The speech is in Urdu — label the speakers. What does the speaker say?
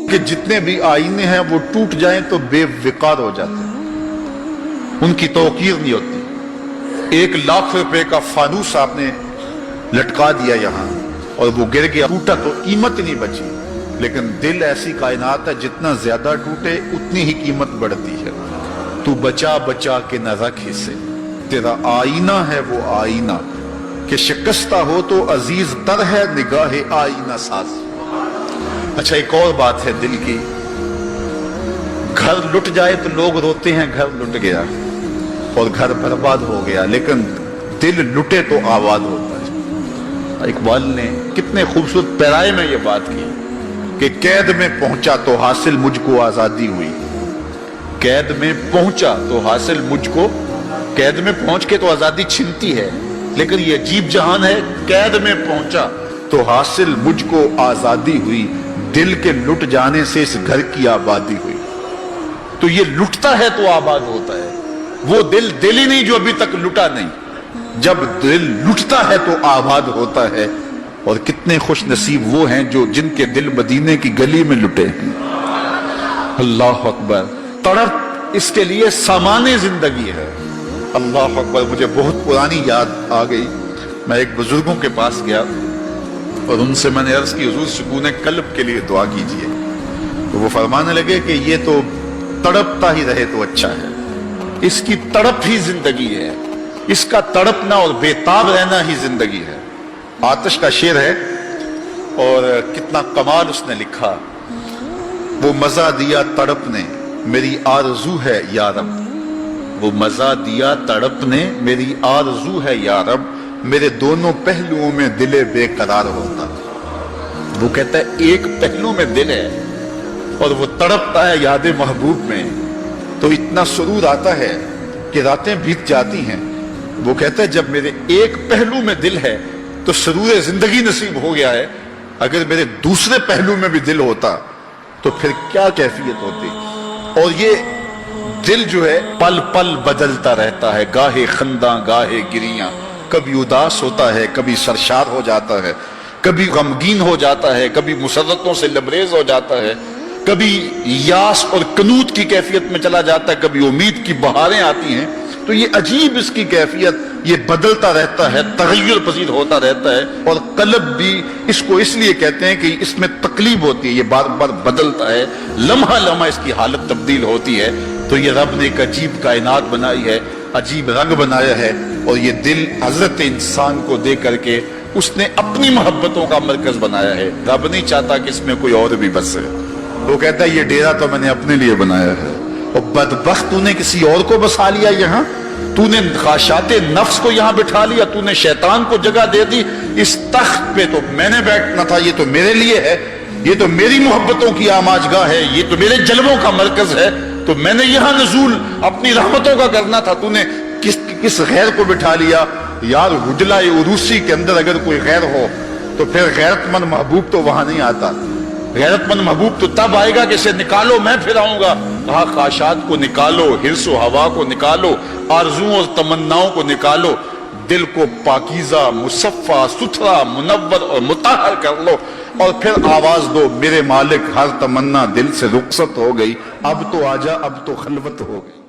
Speaker 1: کہ جتنے بھی آئینے ہیں وہ ٹوٹ جائیں تو بے وقار ہو جاتے ہیں، ان کی توقیر نہیں ہوتی۔ 1,00,000 روپے کا فانوس آپ نے لٹکا دیا یہاں اور وہ گر گیا، ٹوٹا تو قیمت نہیں بچی، لیکن دل ایسی کائنات ہے جتنا زیادہ ٹوٹے اتنی ہی قیمت بڑھتی ہے۔ تو بچا بچا کے نہ رکھ اسے، تیرا آئینہ ہے وہ آئینہ کہ شکستہ ہو تو عزیز تر ہے نگاہ آئینہ ساز۔ اچھا ایک اور بات ہے دل کی، گھر لٹ جائے تو لوگ روتے ہیں گھر لٹ گیا اور گھر برباد ہو گیا، لیکن دل لٹے تو آباد ہوتا ہے۔ اقبال نے کتنے خوبصورت پیرائے میں یہ بات کی کہ قید میں پہنچا تو حاصل مجھ کو آزادی ہوئی، قید میں پہنچا تو حاصل مجھ کو، قید میں پہنچ کے تو آزادی چھنتی ہے، لیکن یہ عجیب جہان ہے، قید میں پہنچا تو حاصل مجھ کو آزادی ہوئی، دل کے لٹ جانے سے اس گھر کی آبادی ہوئی۔ تو یہ لٹتا ہے تو آباد ہوتا ہے، وہ دل ہی نہیں جو ابھی تک لٹا نہیں، جب دل لٹتا ہے تو آباد ہوتا ہے۔ اور کتنے خوش نصیب وہ ہیں جو جن کے دل مدینے کی گلی میں لٹے ہیں۔ اللہ اکبر، تڑپ اس کے لیے سامان زندگی ہے۔ اللہ اکبر، مجھے بہت پرانی یاد آ گئی، میں ایک بزرگوں کے پاس گیا اور ان سے میں نے عرض کی حضور سکون قلب کے لیے دعا کیجئے، تو وہ فرمانے لگے کہ یہ تو تڑپتا ہی رہے تو اچھا ہے، اس کی تڑپ ہی زندگی ہے، اس کا تڑپنا اور بےتاب رہنا ہی زندگی ہے۔ آتش کا شعر ہے اور کتنا کمال اس نے لکھا، وہ مزہ دیا تڑپ نے میری آرزو ہے یا رب، وہ مزہ دیا تڑپ نے میری آرزو ہے یا رب، میرے دونوں پہلوؤں میں دل بے قرار ہوتا۔ وہ کہتا ہے ایک پہلو میں دل ہے اور وہ تڑپتا ہے یاد محبوب میں، تو اتنا سرور آتا ہے کہ راتیں بیت جاتی ہیں۔ وہ کہتا ہے جب میرے ایک پہلو میں دل ہے تو سرور زندگی نصیب ہو گیا ہے، اگر میرے دوسرے پہلو میں بھی دل ہوتا تو پھر کیا کیفیت ہوتی۔ اور یہ دل جو ہے پل پل بدلتا رہتا ہے، گاہے خنداں گاہے گریاں، کبھی اداس ہوتا ہے، کبھی سرشار ہو جاتا ہے، کبھی غمگین ہو جاتا ہے، کبھی مسرتوں سے لبریز ہو جاتا ہے، کبھی یاس اور قنوط کی کیفیت میں چلا جاتا ہے، کبھی امید کی بہاریں آتی ہیں۔ تو یہ عجیب اس کی کیفیت، یہ بدلتا رہتا ہے، تغیر پذیر ہوتا رہتا ہے، اور قلب بھی اس کو اس لیے کہتے ہیں کہ اس میں تقلیب ہوتی ہے، یہ بار بار بدلتا ہے، لمحہ لمحہ اس کی حالت تبدیل ہوتی ہے۔ تو یہ رب نے ایک عجیب کائنات بنائی ہے، عجیب رنگ بنایا ہے، اور یہ دل حضرت انسان کو دے کر کے اس نے اپنی محبتوں کا مرکز بنایا ہے۔ رب نہیں چاہتا کہ اس میں کوئی اور بھی بسے، وہ کہتا ہے یہ ڈیرا تو میں نے اپنے لیے بنایا ہے، اور بدبخت تو نے کسی اور کو بسا لیا یہاں، تو نے خواہشات نفس کو یہاں بٹھا لیا، تو نے شیطان کو جگہ دے دی، اس تخت پہ تو میں نے بیٹھنا تھا، یہ تو میرے لیے ہے، یہ تو میری محبتوں کی آماجگاہ ہے، یہ تو میرے جلووں کا مرکز ہے، تو میں نے یہاں نزول اپنی رحمتوں کا کرنا تھا، تو نے کس غیر کو بٹھا لیا۔ یار حجلہ عروسی کے اندر اگر کوئی غیر ہو تو پھر غیرت مند محبوب تو وہاں نہیں آتا، غیرت مند محبوب تو تب آئے گا کہ اسے نکالو میں پھر آؤں گا۔ کہا خواہشات کو نکالو، حرص و ہوا کو نکالو، آرزوؤں اور تمناؤں کو نکالو، دل کو پاکیزہ مصفہ ستھرا منور اور مطہر کر لو، اور پھر آواز دو میرے مالک ہر تمنا دل سے رخصت ہو گئی، اب تو آجا اب تو خلوت ہو گئی۔